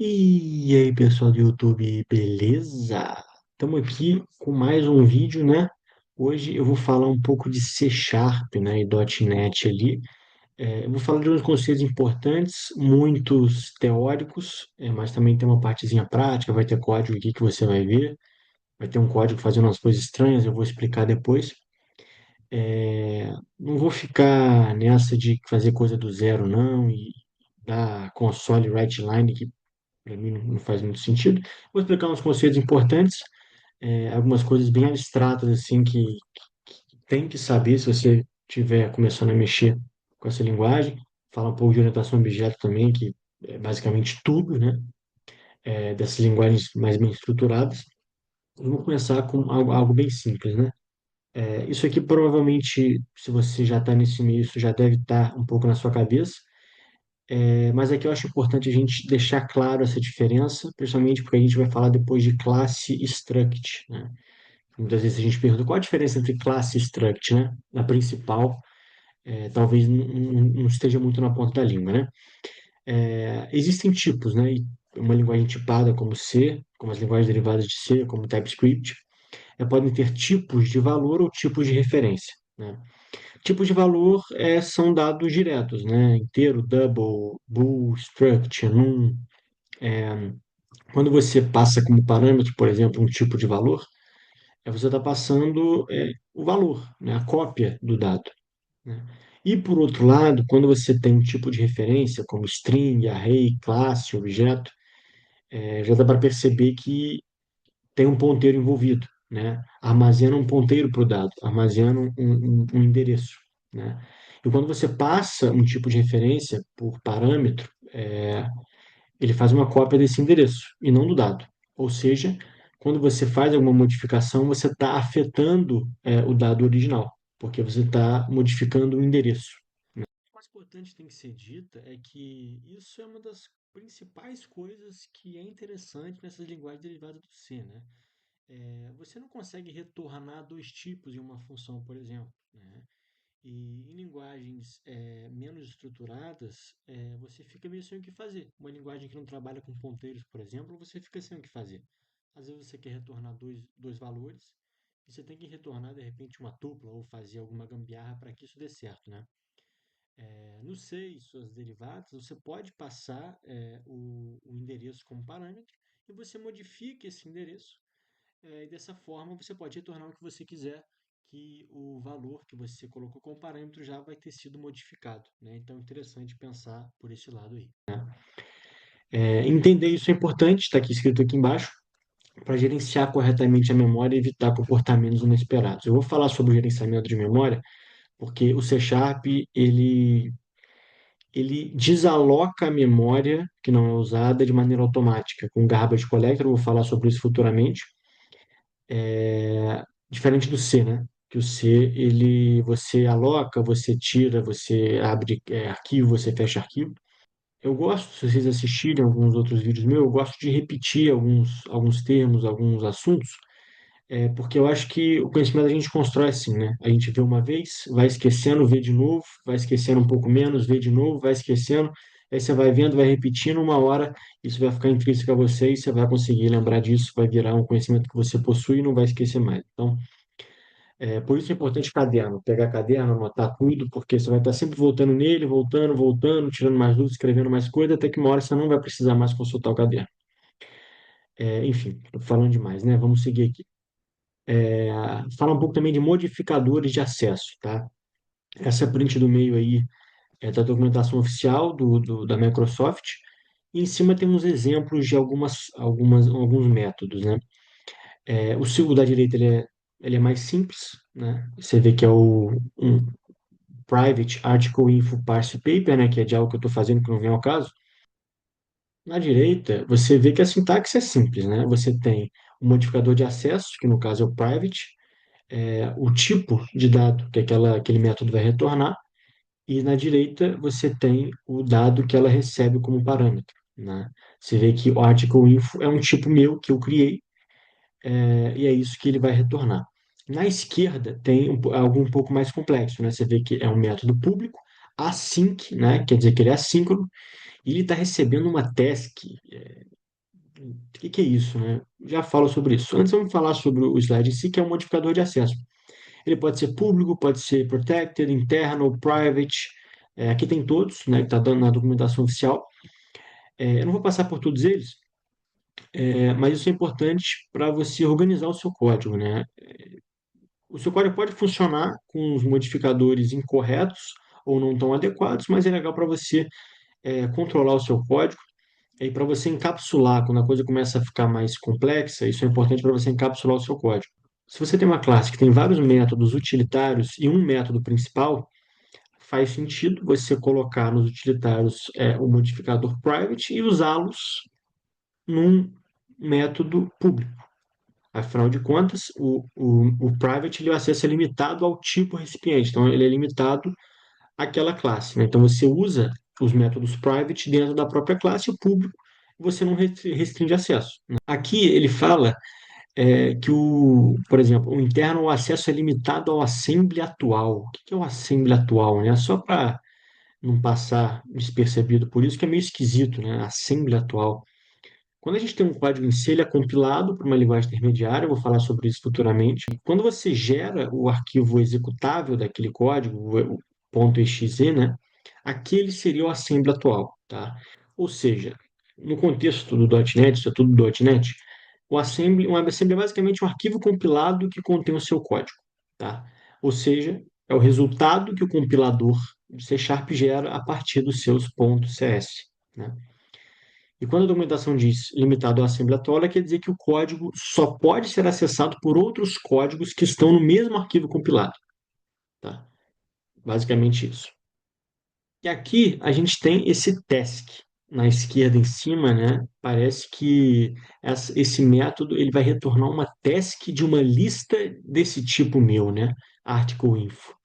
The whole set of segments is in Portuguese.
E aí, pessoal do YouTube, beleza? Estamos aqui com mais um vídeo, né? Hoje eu vou falar um pouco de C Sharp, né, e .NET ali. Eu vou falar de uns conceitos importantes, muitos teóricos, mas também tem uma partezinha prática, vai ter código aqui que você vai ver, vai ter um código fazendo umas coisas estranhas, eu vou explicar depois. Não vou ficar nessa de fazer coisa do zero, não, e dar console write line, que para mim não faz muito sentido. Vou explicar uns conceitos importantes, algumas coisas bem abstratas assim que tem que saber se você estiver começando a mexer com essa linguagem. Falar um pouco de orientação a objeto também, que é basicamente tudo, né? Dessas linguagens mais bem estruturadas. Eu vou começar com algo bem simples, né? Isso aqui provavelmente, se você já está nesse meio, isso já deve estar um pouco na sua cabeça. Mas aqui eu acho importante a gente deixar claro essa diferença, principalmente porque a gente vai falar depois de classe e struct, né? Muitas vezes a gente pergunta qual a diferença entre classe e struct, né? A principal, talvez não esteja muito na ponta da língua, né? Existem tipos, né? E uma linguagem tipada como C, como as linguagens derivadas de C, como TypeScript, podem ter tipos de valor ou tipos de referência, né? Tipos de valor são dados diretos, né? Inteiro, double, bool, struct, num. Quando você passa como parâmetro, por exemplo, um tipo de valor, você está passando o valor, né? A cópia do dado, né? E, por outro lado, quando você tem um tipo de referência, como string, array, classe, objeto, já dá para perceber que tem um ponteiro envolvido, né? Armazena um ponteiro para o dado, armazena um endereço, né? E quando você passa um tipo de referência por parâmetro, ele faz uma cópia desse endereço e não do dado. Ou seja, quando você faz alguma modificação, você está afetando o dado original, porque você está modificando o endereço. O mais importante tem que ser dita é que isso é uma das principais coisas que é interessante nessas linguagens derivadas do C, né? Você não consegue retornar dois tipos em uma função, por exemplo, né? E em linguagens menos estruturadas, você fica meio sem o que fazer. Uma linguagem que não trabalha com ponteiros, por exemplo, você fica sem o que fazer. Às vezes você quer retornar dois valores e você tem que retornar, de repente, uma tupla ou fazer alguma gambiarra para que isso dê certo, né? No C e suas derivadas, você pode passar o endereço como parâmetro e você modifica esse endereço e dessa forma você pode retornar o que você quiser, que o valor que você colocou como parâmetro já vai ter sido modificado, né? Então é interessante pensar por esse lado aí. Entender isso é importante, está aqui escrito aqui embaixo, para gerenciar corretamente a memória e evitar comportamentos inesperados. Eu vou falar sobre o gerenciamento de memória, porque o C Sharp ele desaloca a memória que não é usada de maneira automática, com garbage collector, eu vou falar sobre isso futuramente. Diferente do C, né? Que o C, você aloca, você tira, você abre arquivo, você fecha arquivo. Eu gosto, se vocês assistirem alguns outros vídeos meus, eu gosto de repetir alguns termos, alguns assuntos, porque eu acho que o conhecimento a gente constrói assim, né? A gente vê uma vez, vai esquecendo, vê de novo, vai esquecendo um pouco menos, vê de novo, vai esquecendo, aí você vai vendo, vai repetindo, uma hora isso vai ficar intrínseco a você e você vai conseguir lembrar disso, vai virar um conhecimento que você possui e não vai esquecer mais. Então, por isso é importante caderno, pegar caderno, anotar tudo, porque você vai estar sempre voltando nele, voltando, voltando, tirando mais dúvidas, escrevendo mais coisa, até que uma hora você não vai precisar mais consultar o caderno. Enfim, estou falando demais, né? Vamos seguir aqui. Fala um pouco também de modificadores de acesso, tá? Essa print do meio aí é da documentação oficial da Microsoft, e em cima tem uns exemplos de alguns métodos, né? O círculo da direita ele é mais simples, né? Você vê que é um Private Article Info Parse Paper, né, que é de algo que eu estou fazendo que não vem ao caso. Na direita, você vê que a sintaxe é simples, né? Você tem o modificador de acesso, que no caso é o private, o tipo de dado que aquele método vai retornar, e na direita você tem o dado que ela recebe como parâmetro, né? Você vê que o article info é um tipo meu que eu criei, e é isso que ele vai retornar. Na esquerda tem algo um pouco mais complexo, né? Você vê que é um método público, async, né? Quer dizer que ele é assíncrono, e ele está recebendo uma task. O que que é isso, né? Já falo sobre isso. Antes vamos falar sobre o slide em si, que é um modificador de acesso. Ele pode ser público, pode ser protected, internal, private. Aqui tem todos, né, que está dando na documentação oficial. Eu não vou passar por todos eles, mas isso é importante para você organizar o seu código, né? O seu código pode funcionar com os modificadores incorretos ou não tão adequados, mas é legal para você controlar o seu código e para você encapsular, quando a coisa começa a ficar mais complexa, isso é importante para você encapsular o seu código. Se você tem uma classe que tem vários métodos utilitários e um método principal, faz sentido você colocar nos utilitários o modificador private e usá-los num método público. Afinal de contas, o private ele, o acesso é limitado ao tipo recipiente, então ele é limitado àquela classe, né? Então você usa os métodos private dentro da própria classe, e o público você não restringe acesso, né? Aqui ele fala que por exemplo, o interno, o acesso é limitado ao assembly atual. O que que é o assembly atual, né? Só para não passar despercebido, por isso que é meio esquisito, né? Assembly atual. Quando a gente tem um código em C, ele é compilado para uma linguagem intermediária, eu vou falar sobre isso futuramente. Quando você gera o arquivo executável daquele código, o .exe, né? Aquele seria o assembly atual, tá? Ou seja, no contexto do .NET, isso é tudo .NET, um assembly é basicamente um arquivo compilado que contém o seu código, tá? Ou seja, é o resultado que o compilador de C# gera a partir dos seus .cs, né? E quando a documentação diz limitado ao assembly atual, quer dizer que o código só pode ser acessado por outros códigos que estão no mesmo arquivo compilado, tá? Basicamente isso. E aqui a gente tem esse task na esquerda em cima, né? Parece que esse método ele vai retornar uma task de uma lista desse tipo meu, né? Article info. O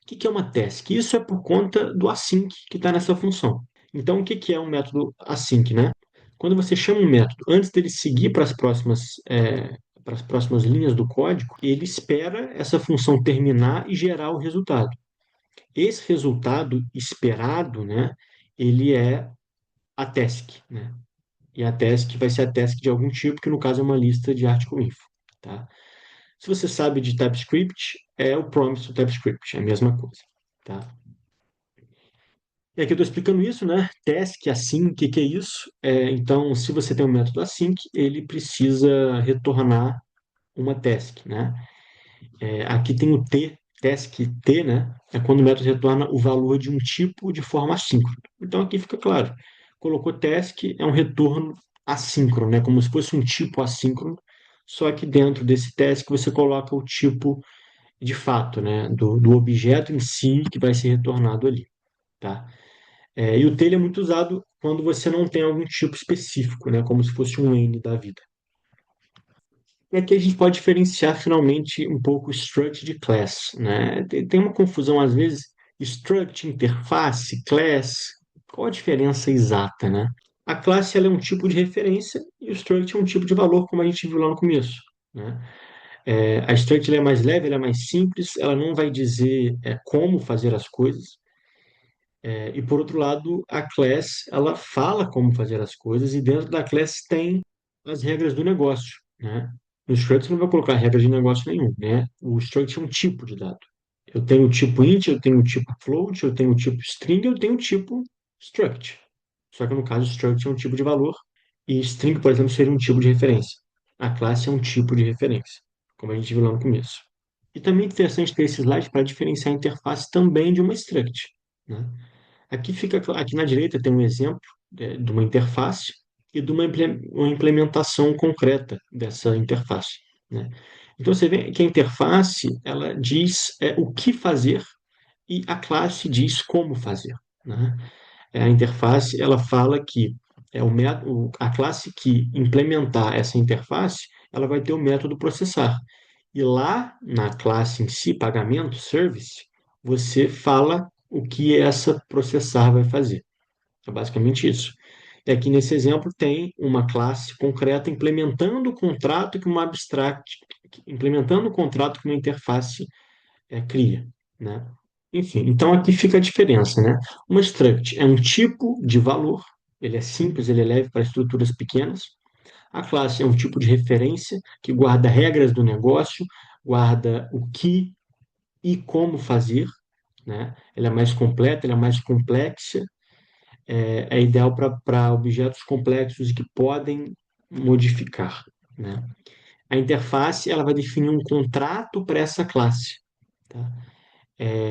que que é uma task? Isso é por conta do async que está nessa função. Então, o que que é um método async, né? Quando você chama um método, antes dele seguir para as próximas linhas do código, ele espera essa função terminar e gerar o resultado. Esse resultado esperado, né, ele é a task, né? E a task vai ser a task de algum tipo, que no caso é uma lista de article info, tá? Se você sabe de TypeScript, é o promise do TypeScript, é a mesma coisa, tá? E aqui eu estou explicando isso, né? Task, async, o que que é isso? Então, se você tem um método async, ele precisa retornar uma task, né? Aqui tem o T, task T, né? É quando o método retorna o valor de um tipo de forma assíncrona. Então aqui fica claro. Colocou task, é um retorno assíncrono, né? Como se fosse um tipo assíncrono, só que dentro desse task você coloca o tipo de fato, né? Do objeto em si que vai ser retornado ali, tá? E o T ele é muito usado quando você não tem algum tipo específico, né? Como se fosse um N da vida. E aqui a gente pode diferenciar finalmente um pouco o struct de class, né? Tem uma confusão às vezes, struct, interface, class, qual a diferença exata, né? A classe ela é um tipo de referência e o struct é um tipo de valor, como a gente viu lá no começo, né? A struct ela é mais leve, ela é mais simples, ela não vai dizer como fazer as coisas. E por outro lado, a class ela fala como fazer as coisas e dentro da class tem as regras do negócio, né? No struct você não vai colocar regra de negócio nenhum, né? O struct é um tipo de dado. Eu tenho o tipo int, eu tenho o tipo float, eu tenho o tipo string, eu tenho o tipo struct. Só que no caso, struct é um tipo de valor e string, por exemplo, seria um tipo de referência. A classe é um tipo de referência, como a gente viu lá no começo. E também é interessante ter esse slide para diferenciar a interface também de uma struct, né? Aqui na direita tem um exemplo de uma interface e de uma implementação concreta dessa interface, né? Então você vê que a interface ela diz o que fazer e a classe diz como fazer, né? A interface ela fala que a classe que implementar essa interface ela vai ter o método processar. E lá na classe em si, pagamento, service, você fala o que essa processar vai fazer. É basicamente isso. E aqui nesse exemplo tem uma classe concreta implementando o contrato que uma abstract, implementando o contrato que uma interface cria, né? Enfim, então aqui fica a diferença, né? Uma struct é um tipo de valor, ele é simples, ele é leve para estruturas pequenas. A classe é um tipo de referência que guarda regras do negócio, guarda o que e como fazer, né? Ela é mais completa, ela é mais complexa, é ideal para objetos complexos e que podem modificar, né? A interface ela vai definir um contrato para essa classe, tá?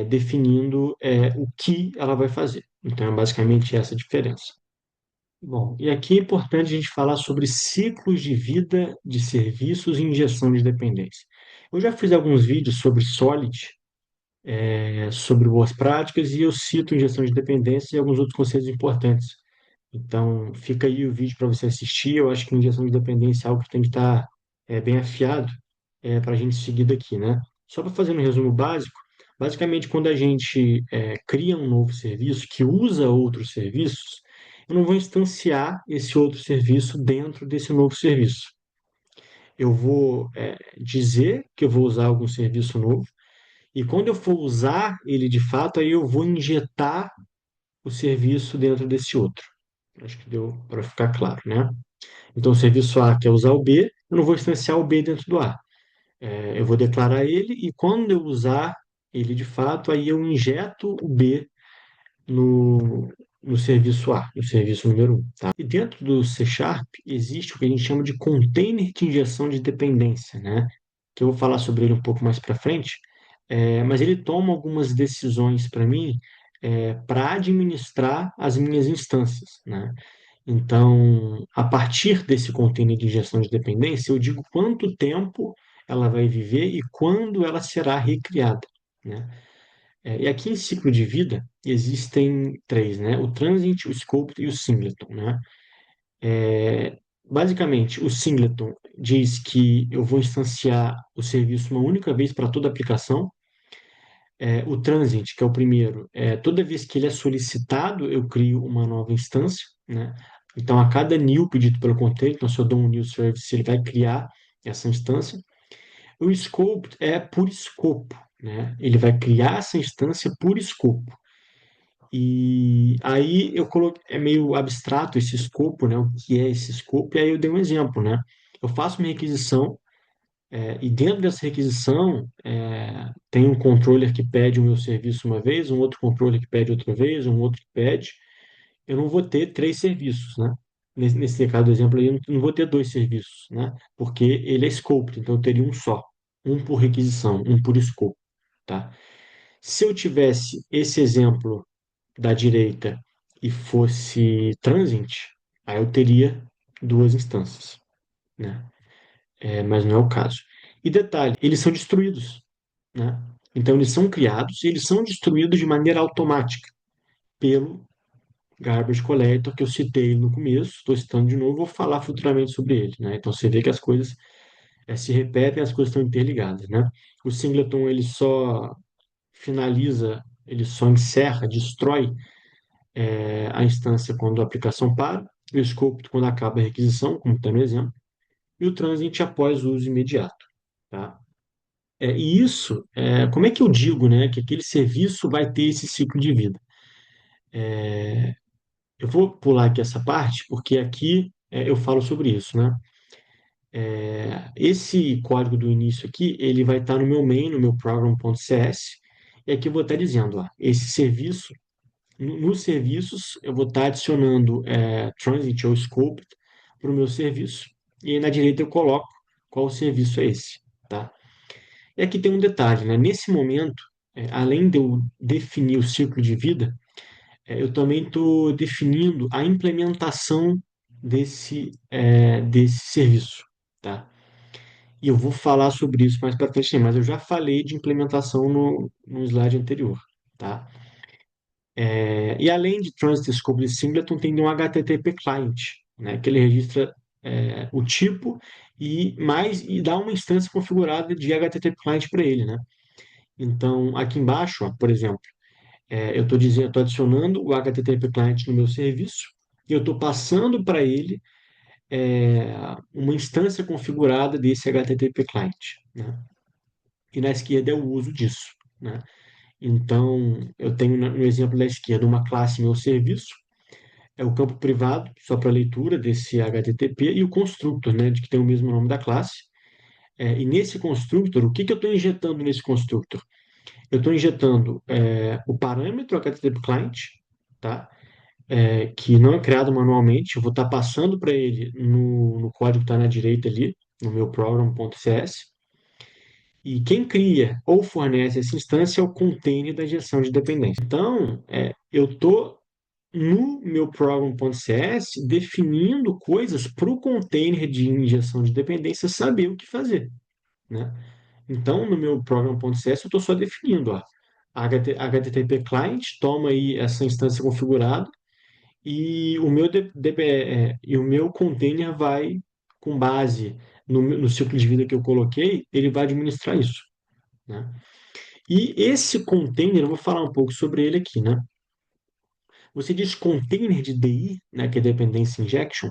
Definindo o que ela vai fazer. Então, é basicamente essa a diferença. Bom, e aqui é importante a gente falar sobre ciclos de vida de serviços e injeção de dependência. Eu já fiz alguns vídeos sobre Solid, sobre boas práticas, e eu cito injeção de dependência e alguns outros conceitos importantes. Então, fica aí o vídeo para você assistir. Eu acho que injeção de dependência é algo que tem que estar bem afiado para a gente seguir daqui, né? Só para fazer um resumo básico, basicamente, quando a gente cria um novo serviço que usa outros serviços, eu não vou instanciar esse outro serviço dentro desse novo serviço. Eu vou dizer que eu vou usar algum serviço novo, e quando eu for usar ele de fato, aí eu vou injetar o serviço dentro desse outro. Acho que deu para ficar claro, né? Então, o serviço A quer usar o B, eu não vou instanciar o B dentro do A. Eu vou declarar ele e quando eu usar ele de fato, aí eu injeto o B no serviço A, no serviço número um, tá? E dentro do C Sharp existe o que a gente chama de container de injeção de dependência, né? Que eu vou falar sobre ele um pouco mais para frente, mas ele toma algumas decisões para mim para administrar as minhas instâncias, né? Então, a partir desse container de injeção de dependência, eu digo quanto tempo ela vai viver e quando ela será recriada, né? E aqui em ciclo de vida existem três, né? O transient, o scoped e o singleton, né? Basicamente, o singleton diz que eu vou instanciar o serviço uma única vez para toda a aplicação. O transient, que é o primeiro, toda vez que ele é solicitado, eu crio uma nova instância, né? Então, a cada new pedido pelo container, então se eu dou um new service, ele vai criar essa instância. O scope é por escopo, né? Ele vai criar essa instância por escopo. E aí eu coloquei, é meio abstrato esse escopo, né? O que é esse escopo? E aí eu dei um exemplo, né? Eu faço uma requisição, e dentro dessa requisição tem um controller que pede o meu serviço uma vez, um outro controller que pede outra vez, um outro que pede. Eu não vou ter três serviços, né? Nesse caso do exemplo aí, eu não vou ter dois serviços, né? Porque ele é scoped, então eu teria um só, um por requisição, um por escopo, tá? Se eu tivesse esse exemplo da direita e fosse transient, aí eu teria duas instâncias, né? Mas não é o caso. E detalhe, eles são destruídos, né? Então eles são criados e eles são destruídos de maneira automática pelo garbage collector que eu citei no começo. Estou citando de novo, vou falar futuramente sobre ele, né? Então você vê que as coisas se repetem, as coisas estão interligadas, né? O singleton ele só finaliza, ele só encerra, destrói a instância quando a aplicação para, o scope quando acaba a requisição, como está no exemplo, e o transit após o uso imediato, tá? E isso, como é que eu digo, né, que aquele serviço vai ter esse ciclo de vida? Eu vou pular aqui essa parte, porque aqui eu falo sobre isso, né? Esse código do início aqui, ele vai estar no meu main, no meu program.cs, e aqui eu vou estar dizendo, ó, esse serviço, nos serviços, eu vou estar adicionando transit ou scope para o meu serviço, e aí na direita eu coloco qual serviço é esse, tá? E aqui tem um detalhe, né? Nesse momento, além de eu definir o ciclo de vida, eu também estou definindo a implementação desse serviço, tá? E eu vou falar sobre isso mais para frente, mas eu já falei de implementação no slide anterior, tá? E além de Transit Scope de Singleton, tem um HTTP Client, né? Que ele registra o tipo e dá uma instância configurada de HTTP Client para ele, né? Então, aqui embaixo, ó, por exemplo, eu estou dizendo, estou adicionando o HTTP client no meu serviço e eu estou passando para ele é, uma instância configurada desse HTTP client, né? E na esquerda é o uso disso, né? Então, eu tenho no exemplo da esquerda uma classe meu serviço, é o campo privado, só para leitura desse HTTP, e o constructor, né, de que tem o mesmo nome da classe. E nesse constructor, o que que eu estou injetando nesse constructor? Eu estou injetando o parâmetro HTTP client, tá? Que não é criado manualmente, eu vou estar passando para ele no código que está na direita ali, no meu program.cs. E quem cria ou fornece essa instância é o container da injeção de dependência. Então, eu estou no meu program.cs definindo coisas para o container de injeção de dependência saber o que fazer, né? Então, no meu program.cs, eu estou só definindo, ó, HTTP client toma aí essa instância configurada e o meu container vai, com base no ciclo de vida que eu coloquei, ele vai administrar isso, né? E esse container, eu vou falar um pouco sobre ele aqui, né? Você diz container de DI, né, que é Dependency Injection.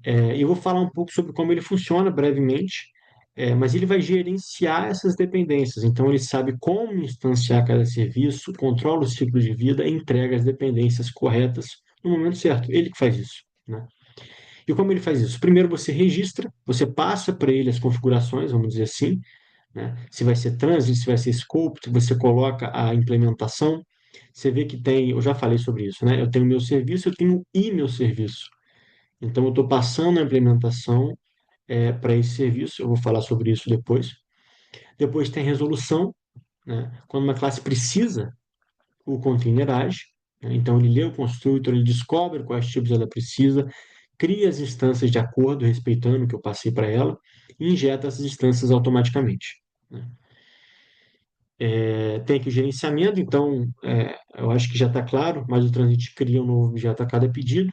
Eu vou falar um pouco sobre como ele funciona brevemente, mas ele vai gerenciar essas dependências. Então, ele sabe como instanciar cada serviço, controla o ciclo de vida e entrega as dependências corretas no momento certo. Ele que faz isso, né? E como ele faz isso? Primeiro você registra, você passa para ele as configurações, vamos dizer assim, né? Se vai ser transit, se vai ser scope, você coloca a implementação. Você vê que tem, eu já falei sobre isso, né? Eu tenho meu serviço, eu tenho e meu serviço. Então, eu estou passando a implementação para esse serviço, eu vou falar sobre isso depois. Depois tem resolução, né? Quando uma classe precisa, o container age, né? Então, ele lê o construtor, ele descobre quais tipos ela precisa, cria as instâncias de acordo, respeitando o que eu passei para ela, e injeta essas instâncias automaticamente, né? Tem aqui o gerenciamento, então eu acho que já está claro, mas o Transit cria um novo objeto a cada pedido.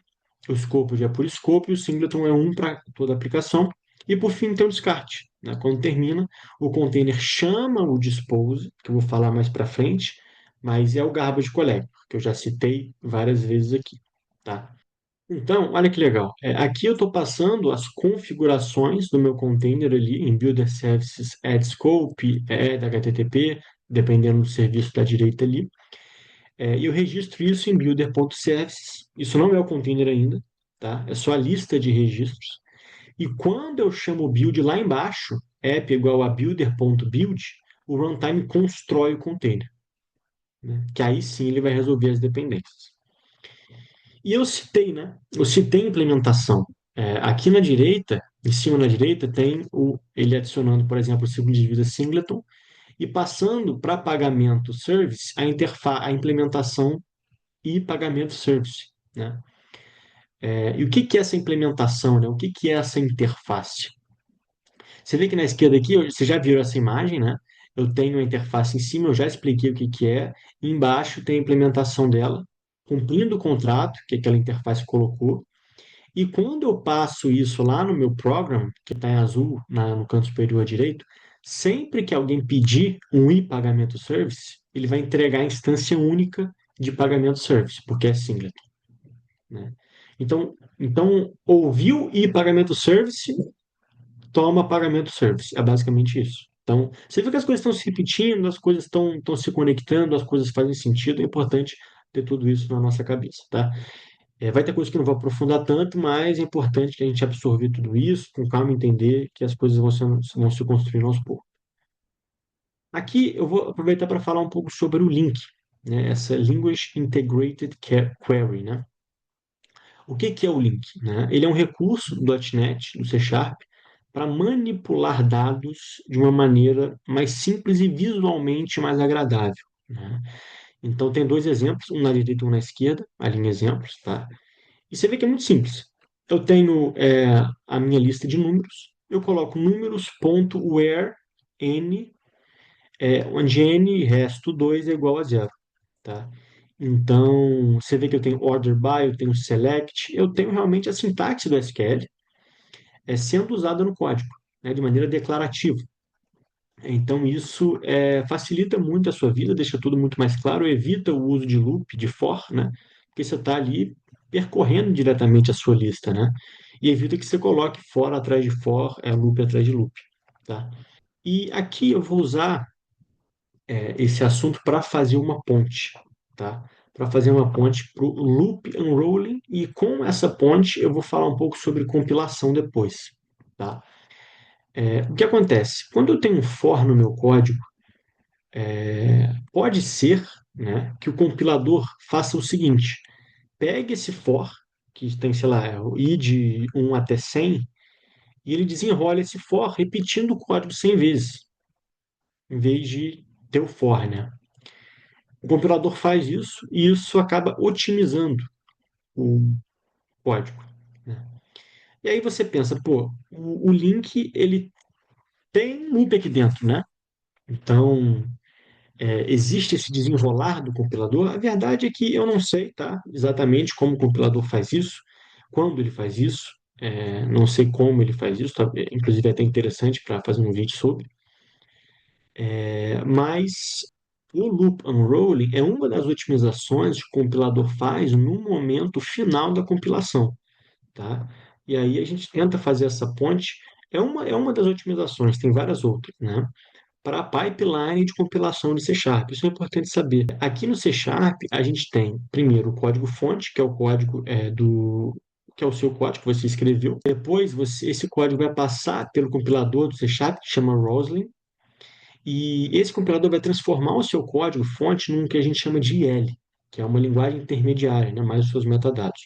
O scope já é por scope, e o singleton é um para toda a aplicação. E por fim tem o descarte, né? Quando termina, o container chama o dispose, que eu vou falar mais para frente, mas é o garbage collector, que eu já citei várias vezes aqui, tá? Então, olha que legal. Aqui eu estou passando as configurações do meu container ali em Builder Services Add Scope, Add HTTP, dependendo do serviço da direita ali. E eu registro isso em Builder.services. Isso não é o container ainda, tá? É só a lista de registros. E quando eu chamo o build lá embaixo, app igual a builder.build, o runtime constrói o container, né? Que aí sim ele vai resolver as dependências. E eu citei, né? Eu citei implementação. Aqui na direita, em cima na direita, tem ele adicionando, por exemplo, o ciclo de vida singleton e passando para pagamento service a implementação e pagamento service, né? E o que que é essa implementação, né? O que que é essa interface? Você vê que na esquerda aqui, você já viu essa imagem, né? Eu tenho a interface em cima, eu já expliquei o que que é. E embaixo tem a implementação dela, cumprindo o contrato que aquela interface colocou. E quando eu passo isso lá no meu program, que está em azul no canto superior direito, sempre que alguém pedir um e-pagamento service, ele vai entregar a instância única de pagamento service, porque é singleton, né? Então, ouviu e-pagamento service, toma pagamento service. É basicamente isso. Então, você vê que as coisas estão se repetindo, as coisas estão se conectando, as coisas fazem sentido. É importante ter tudo isso na nossa cabeça, tá? Vai ter coisas que eu não vou aprofundar tanto, mas é importante que a gente absorver tudo isso, com calma, entender que as coisas vão se construindo aos poucos. Aqui eu vou aproveitar para falar um pouco sobre o link, né? Essa Language Integrated Query, né? O que que é o link, né? Ele é um recurso do .NET, do C Sharp, para manipular dados de uma maneira mais simples e visualmente mais agradável, né? Então, tem dois exemplos, um na direita e um na esquerda, ali em exemplos, tá? E você vê que é muito simples. Eu tenho a minha lista de números, eu coloco números.where n, onde n resto 2 é igual a zero, tá? Então, você vê que eu tenho order by, eu tenho select, eu tenho realmente a sintaxe do SQL sendo usada no código, né, de maneira declarativa. Então, isso facilita muito a sua vida, deixa tudo muito mais claro, evita o uso de loop, de for, né? Porque você está ali percorrendo diretamente a sua lista, né? E evita que você coloque for atrás de for, loop atrás de loop, tá? E aqui eu vou usar esse assunto para fazer uma ponte, tá? para fazer uma ponte para o loop unrolling, e com essa ponte eu vou falar um pouco sobre compilação depois, tá? O que acontece? Quando eu tenho um for no meu código, pode ser, né, que o compilador faça o seguinte: pegue esse for, que tem, sei lá, o i de 1 até 100, e ele desenrola esse for repetindo o código 100 vezes, em vez de ter o for, né? O compilador faz isso e isso acaba otimizando o código, né? E aí você pensa, pô, o link ele tem loop aqui dentro, né? Então, existe esse desenrolar do compilador? A verdade é que eu não sei, tá? Exatamente como o compilador faz isso, quando ele faz isso, não sei como ele faz isso, tá? Inclusive é até interessante para fazer um vídeo sobre. Mas o loop unrolling é uma das otimizações que o compilador faz no momento final da compilação, tá? E aí a gente tenta fazer essa ponte. É uma das otimizações, tem várias outras, né? Para a pipeline de compilação de C Sharp. Isso é importante saber. Aqui no C Sharp, a gente tem, primeiro, o código-fonte, que é o código que é o seu código que você escreveu. Depois, esse código vai passar pelo compilador do C Sharp, que chama Roslyn, e esse compilador vai transformar o seu código-fonte num que a gente chama de IL, que é uma linguagem intermediária, né, mais os seus metadados.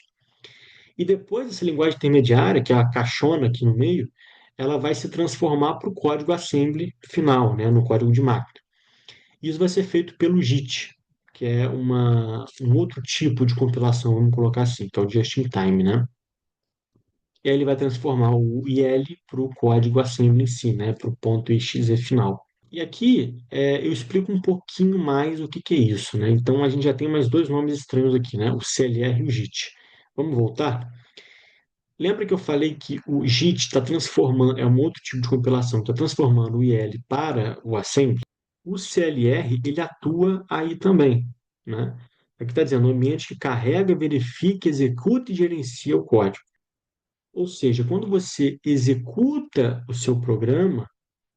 E depois dessa linguagem intermediária, que é a caixona aqui no meio, ela vai se transformar para o código assembly final, né, no código de máquina. Isso vai ser feito pelo JIT, que é um outro tipo de compilação, vamos colocar assim, que é o just in time, né? E aí ele vai transformar o IL para o código assembly em si, né, para o ponto .exe final. E aqui eu explico um pouquinho mais o que que é isso, né? Então a gente já tem mais dois nomes estranhos aqui, né? O CLR e o JIT. Vamos voltar? Lembra que eu falei que o JIT está transformando, é um outro tipo de compilação, está transformando o IL para o assembly? O CLR, ele atua aí também, né? Aqui está dizendo, um ambiente que carrega, verifica, executa e gerencia o código. Ou seja, quando você executa o seu programa,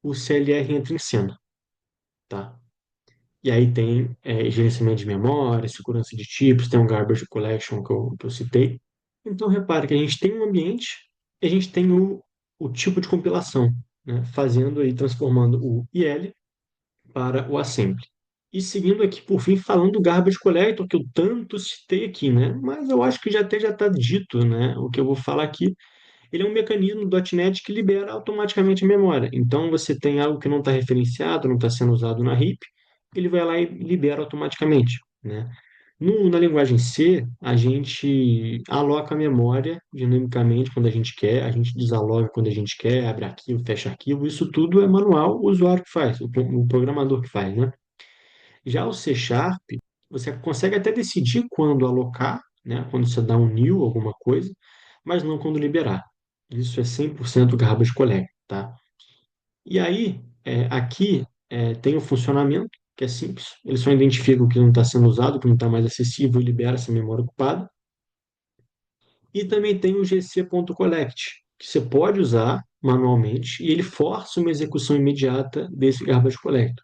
o CLR entra em cena, tá? E aí tem gerenciamento de memória, segurança de tipos, tem um garbage collection que eu citei. Então, repare que a gente tem um ambiente e a gente tem o tipo de compilação, né? Fazendo aí, transformando o IL para o assembly. E seguindo aqui, por fim, falando do garbage collector, que eu tanto citei aqui, né? Mas eu acho que já está dito, né? O que eu vou falar aqui. Ele é um mecanismo do .NET que libera automaticamente a memória. Então, você tem algo que não está referenciado, não está sendo usado na heap, ele vai lá e libera automaticamente, né? Na linguagem C, a gente aloca a memória dinamicamente quando a gente quer, a gente desaloga quando a gente quer, abre arquivo, fecha arquivo, isso tudo é manual, o usuário que faz, o programador que faz, né? Já o C Sharp, você consegue até decidir quando alocar, né? Quando você dá um new, alguma coisa, mas não quando liberar. Isso é 100% garbage collect, tá? E aí, aqui tem o funcionamento, que é simples. Ele só identifica o que não está sendo usado, o que não está mais acessível e libera essa memória ocupada. E também tem o gc.collect, que você pode usar manualmente e ele força uma execução imediata desse garbage collect,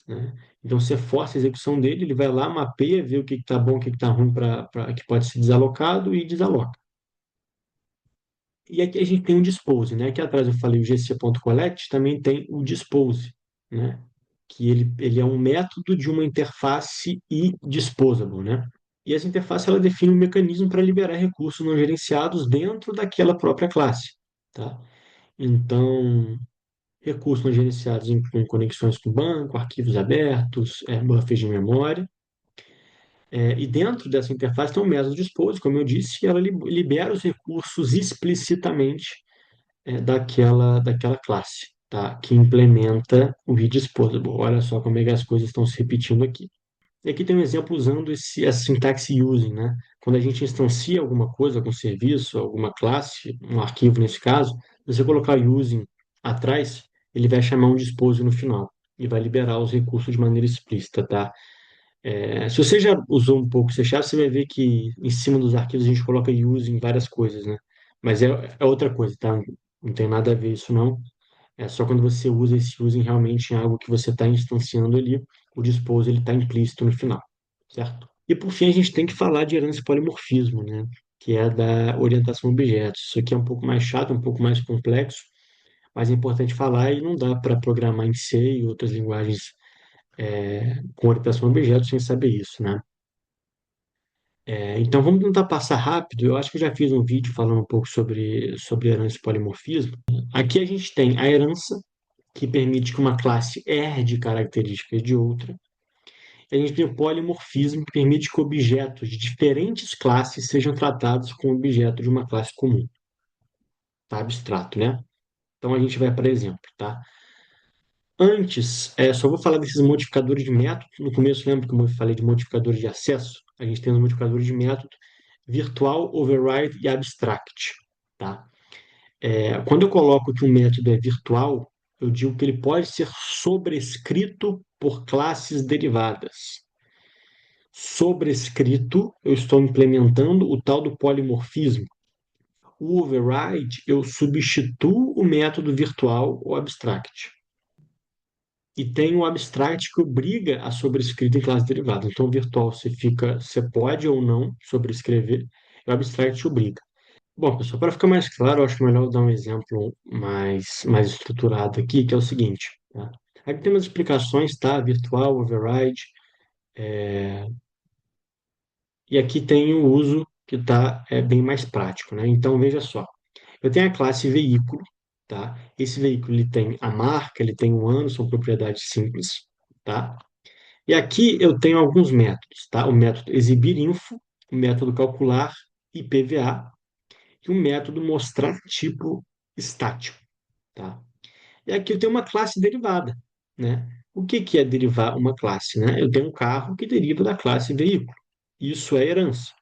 né? Então você força a execução dele, ele vai lá, mapeia, vê o que está bom, o que está ruim que pode ser desalocado e desaloca. E aqui a gente tem o dispose, né? Aqui atrás eu falei o gc.collect, também tem o dispose, né? Que ele é um método de uma interface e disposable, né? E essa interface ela define um mecanismo para liberar recursos não gerenciados dentro daquela própria classe, tá? Então, recursos não gerenciados incluem conexões com banco, arquivos abertos, buffers de memória. E dentro dessa interface tem um método dispose, como eu disse, e ela libera os recursos explicitamente daquela classe, tá? Que implementa o redisposable. Olha só como é que as coisas estão se repetindo aqui. E aqui tem um exemplo usando essa sintaxe using, né? Quando a gente instancia alguma coisa, algum serviço, alguma classe, um arquivo nesse caso, se você colocar using atrás, ele vai chamar um dispose no final e vai liberar os recursos de maneira explícita, tá? Se você já usou um pouco C Sharp, você vai ver que em cima dos arquivos a gente coloca use em várias coisas, né? Mas é outra coisa, tá? Não tem nada a ver isso, não. É só quando você usa esse use realmente em algo que você está instanciando ali, o dispose ele está implícito no final, certo? E por fim, a gente tem que falar de herança e polimorfismo, né? Que é da orientação a objetos. Isso aqui é um pouco mais chato, um pouco mais complexo, mas é importante falar e não dá para programar em C e outras linguagens com orientação a objetos sem saber isso, né? Então vamos tentar passar rápido. Eu acho que eu já fiz um vídeo falando um pouco sobre herança e polimorfismo. Aqui a gente tem a herança, que permite que uma classe herde características de outra. E a gente tem o polimorfismo, que permite que objetos de diferentes classes sejam tratados como objeto de uma classe comum, tá? Abstrato, né? Então a gente vai para exemplo, tá? Antes, só vou falar desses modificadores de método. No começo, lembra que eu falei de modificadores de acesso? A gente tem os modificadores de método virtual, override e abstract, tá? Quando eu coloco que um método é virtual, eu digo que ele pode ser sobrescrito por classes derivadas. Sobrescrito, eu estou implementando o tal do polimorfismo. O override, eu substituo o método virtual ou abstract. E tem o abstract que obriga a sobrescrita em classe derivada. Então, o virtual você pode ou não sobrescrever, e o abstract obriga. Bom, pessoal, para ficar mais claro, eu acho melhor eu dar um exemplo mais estruturado aqui, que é o seguinte, tá? Aqui tem umas explicações, tá? Virtual, override, e aqui tem o uso que tá, bem mais prático, né? Então, veja só. Eu tenho a classe veículo, tá? Esse veículo ele tem a marca, ele tem o ano, são propriedades simples, tá? E aqui eu tenho alguns métodos, tá? O método exibir info, o método calcular IPVA e o método mostrar tipo estático, tá? E aqui eu tenho uma classe derivada, né? O que que é derivar uma classe, né? Eu tenho um carro que deriva da classe veículo. Isso é herança.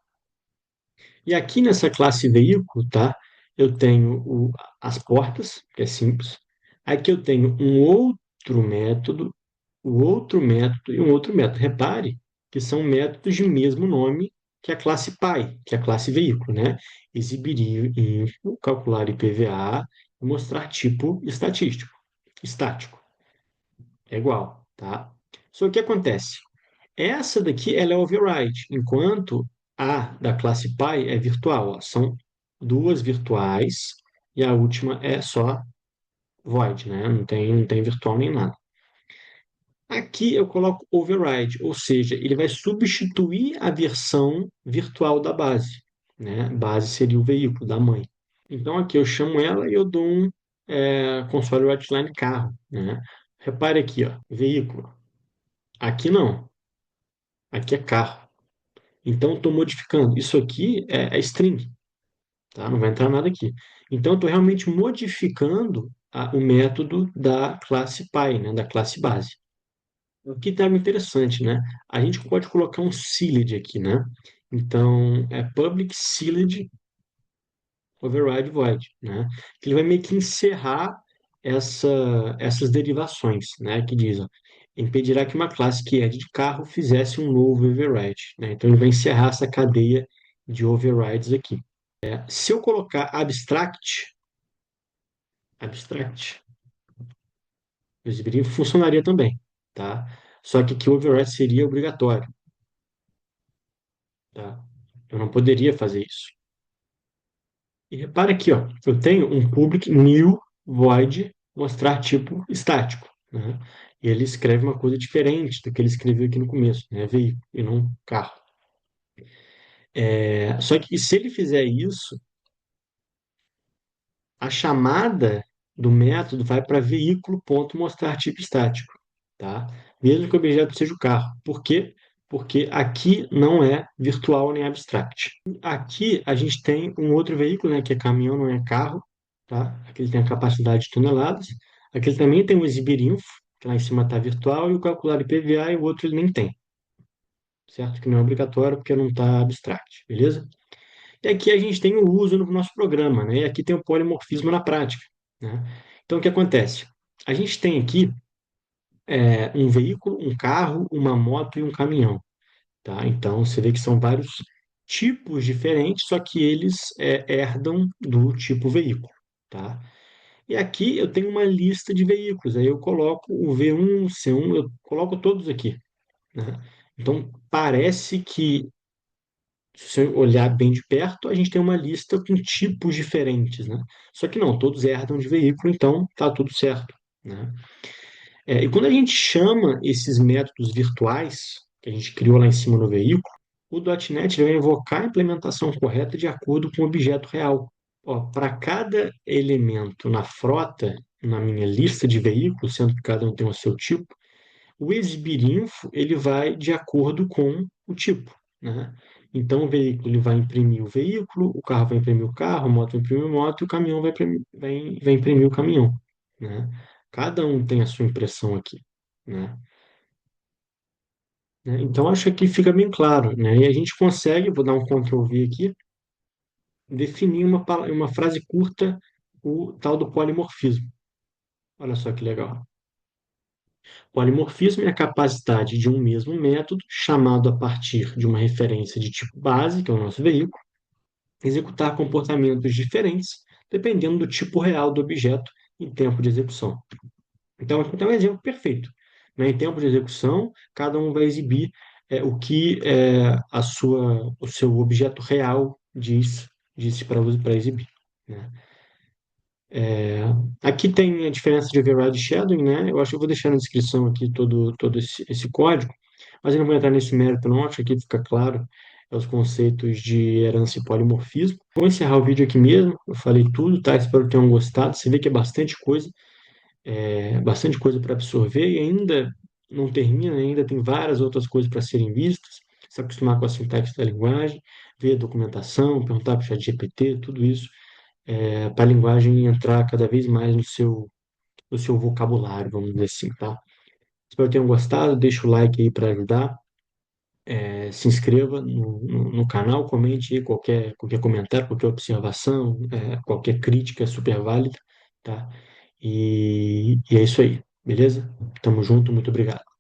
E aqui nessa classe veículo, tá? Eu tenho as portas, que é simples. Aqui eu tenho um outro método, o outro método e um outro método. Repare que são métodos de mesmo nome que a classe pai, que é a classe veículo, né? Exibir info, calcular IPVA e mostrar tipo estático. É igual, tá? Só que o que acontece? Essa daqui ela é override, enquanto a da classe pai é virtual. Ó. São duas virtuais e a última é só void, né? Não tem virtual nem nada. Aqui eu coloco override, ou seja, ele vai substituir a versão virtual da base, né? Base seria o veículo da mãe. Então aqui eu chamo ela e eu dou um console write-line carro, né? Repare aqui, ó, veículo. Aqui não, aqui é carro. Então estou modificando. Isso aqui é string, tá? Não vai entrar nada aqui. Então estou realmente modificando o método da classe pai, né? Da classe base. O que está interessante, né? A gente pode colocar um sealed aqui, né? Então, é public sealed override void, né? Que ele vai meio que encerrar essas derivações, né? Que diz, ó, impedirá que uma classe que é de carro fizesse um novo override, né? Então, ele vai encerrar essa cadeia de overrides aqui. Se eu colocar abstract, o exibiria funcionaria também, tá? Só que aqui o override seria obrigatório, tá? Eu não poderia fazer isso. E repara aqui, ó, eu tenho um public new void mostrar tipo estático, né? E ele escreve uma coisa diferente do que ele escreveu aqui no começo, né? Veículo e não carro. Só que se ele fizer isso, a chamada do método vai para veículo ponto mostrar tipo estático, tá? Mesmo que o objeto seja o carro. Por quê? Porque aqui não é virtual nem abstract. Aqui a gente tem um outro veículo, né, que é caminhão, não é carro, tá? Aqui ele tem a capacidade de toneladas. Aqui ele também tem o exibir info, que lá em cima está virtual, e o calcular IPVA, e o outro ele nem tem, certo? Que não é obrigatório porque não está abstract, beleza? E aqui a gente tem o uso no nosso programa, né? E aqui tem o polimorfismo na prática, né? Então, o que acontece? A gente tem aqui um veículo, um carro, uma moto e um caminhão, tá? Então, você vê que são vários tipos diferentes, só que eles herdam do tipo veículo, tá? E aqui eu tenho uma lista de veículos, aí eu coloco o V1, C1, eu coloco todos aqui, né? Então, parece que, se você olhar bem de perto, a gente tem uma lista com tipos diferentes, né? Só que não, todos herdam de veículo, então tá tudo certo, né? E quando a gente chama esses métodos virtuais, que a gente criou lá em cima no veículo, o .NET ele vai invocar a implementação correta de acordo com o objeto real. Para cada elemento na frota, na minha lista de veículos, sendo que cada um tem o seu tipo, o exibirinfo ele vai de acordo com o tipo, né? Então, o veículo ele vai imprimir o veículo, o carro vai imprimir o carro, a moto vai imprimir a moto e o caminhão vai imprimir o caminhão, né? Cada um tem a sua impressão aqui, né? Então, acho que fica bem claro, né? E a gente consegue, vou dar um Ctrl V aqui, definir uma frase curta, o tal do polimorfismo. Olha só que legal. Polimorfismo é a capacidade de um mesmo método, chamado a partir de uma referência de tipo base, que é o nosso veículo, executar comportamentos diferentes, dependendo do tipo real do objeto em tempo de execução. Então, aqui tem um exemplo perfeito. Né? Em tempo de execução, cada um vai exibir o que o seu objeto real disse para exibir. Né? Aqui tem a diferença de override e shadowing, né? Eu acho que eu vou deixar na descrição aqui todo esse código, mas eu não vou entrar nesse mérito não, acho que aqui fica claro os conceitos de herança e polimorfismo. Vou encerrar o vídeo aqui mesmo, eu falei tudo, tá? Espero que tenham gostado, você vê que é bastante coisa para absorver e ainda não termina, ainda tem várias outras coisas para serem vistas, se acostumar com a sintaxe da linguagem, ver a documentação, perguntar para o ChatGPT, tudo isso para a linguagem entrar cada vez mais no seu vocabulário, vamos dizer assim, tá? Espero que tenham gostado, deixa o like aí para ajudar, se inscreva no canal, comente aí qualquer comentário, qualquer observação, qualquer crítica é super válida, tá? E é isso aí, beleza? Tamo junto, muito obrigado.